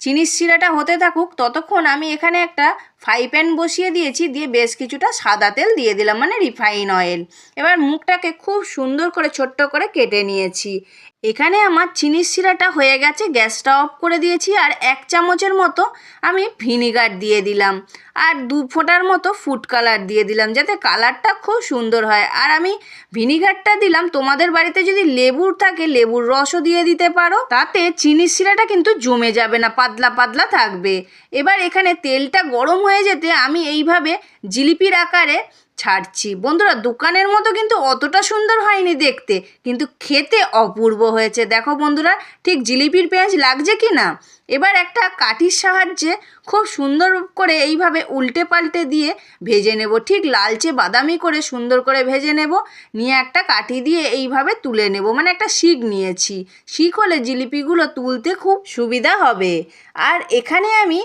চিনির শিরাটা হতে থাকুক, ততক্ষণ আমি এখানে একটা ফ্রাই প্যান বসিয়ে দিয়েছি, দিয়ে বেশ কিছুটা সাদা তেল দিয়ে দিলাম, মানে রিফাইন অয়েল। এবার মুখটাকে খুব সুন্দর করে ছোট্ট করে কেটে নিয়েছি। এখানে আমার চিনির শিরাটা হয়ে গেছে, গ্যাসটা অফ করে দিয়েছি। আর 1 চামচের মতো আমি ভিনিগার দিয়ে দিলাম, আর 2 ফোঁটার মতো ফুড কালার দিয়ে দিলাম, যাতে কালারটা খুব সুন্দর হয়। আর আমি ভিনিগারটা দিলাম, তোমাদের বাড়িতে যদি লেবুর থাকে লেবুর রসও দিয়ে দিতে পারো, তাতে চিনির শিরাটা কিন্তু জমে যাবে না, পাতলা পাতলা থাকবে। এবার এখানে তেলটা গরম হয়ে যেতে আমি এইভাবে জিলিপির আকারে ছাড়ছি। বন্ধুরা, দোকানের মতো কিন্তু অতটা সুন্দর হয়নি দেখতে, কিন্তু খেতে অপূর্ব হয়েছে। দেখো বন্ধুরা, ঠিক জিলিপির পেঁয়াজ লাগছে কি না। এবার একটা কাঠির সাহায্যে খুব সুন্দর করে এইভাবে উল্টে পাল্টে দিয়ে ভেজে নেব, ঠিক লালচে বাদামি করে সুন্দর করে ভেজে নেব। নিয়ে একটা কাঠি দিয়ে এইভাবে তুলে নেব, মানে একটা শিক নিয়েছি। শিক হলে জিলিপিগুলো তুলতে খুব সুবিধা হবে। আর এখানে আমি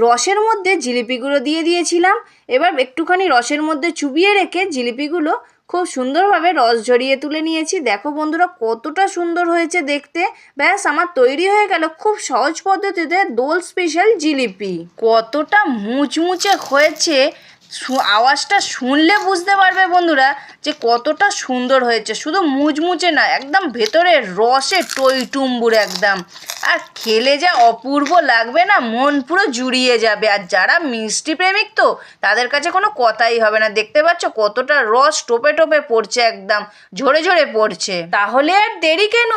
রসের মধ্যে জিলিপিগুলো দিয়ে দিয়েছিলাম। এবার একটুখানি রসের মধ্যে চুবিয়ে রেখে জিলিপিগুলো খুব সুন্দরভাবে রস ঝরিয়ে তুলে নিয়েছি। দেখো বন্ধুরা, কতটা সুন্দর হয়েছে দেখতে। ব্যাস, আমার তৈরি হয়ে গেল খুব সহজ পদ্ধতিতে দোল স্পেশাল জিলিপি। কতটা মুচমুচে হয়েছে, আওয়াজটা শুনলে বুঝতে পারবে বন্ধুরা যে কতটা সুন্দর হয়েছে। শুধু মুচমুচে না, একদম ভেতরে রসে টইটুম্বুর একদম। আর খেলে যা অপূর্ব লাগবে না, মন পুরো জুড়িয়ে যাবে। আর যারা মিষ্টি প্রেমিক তো তাদের কাছে কোনো কথাই হবে না। দেখতে পাচ্ছ কতটা রস টোপে টোপে পড়ছে, একদম ঝরে ঝরে পড়ছে। তাহলে আর দেরি কেন,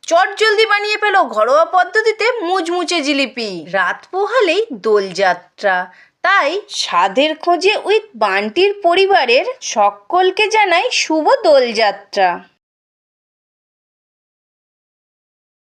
চট জলদি বানিয়ে ফেলো ঘরোয়া পদ্ধতিতে মুচমুচে জিলিপি। রাত পোহালেই দোলযাত্রা, তাই স্বাদের খোঁজে উইথ বান্টির পরিবারের সকলকে জানাই শুভ দোলযাত্রা।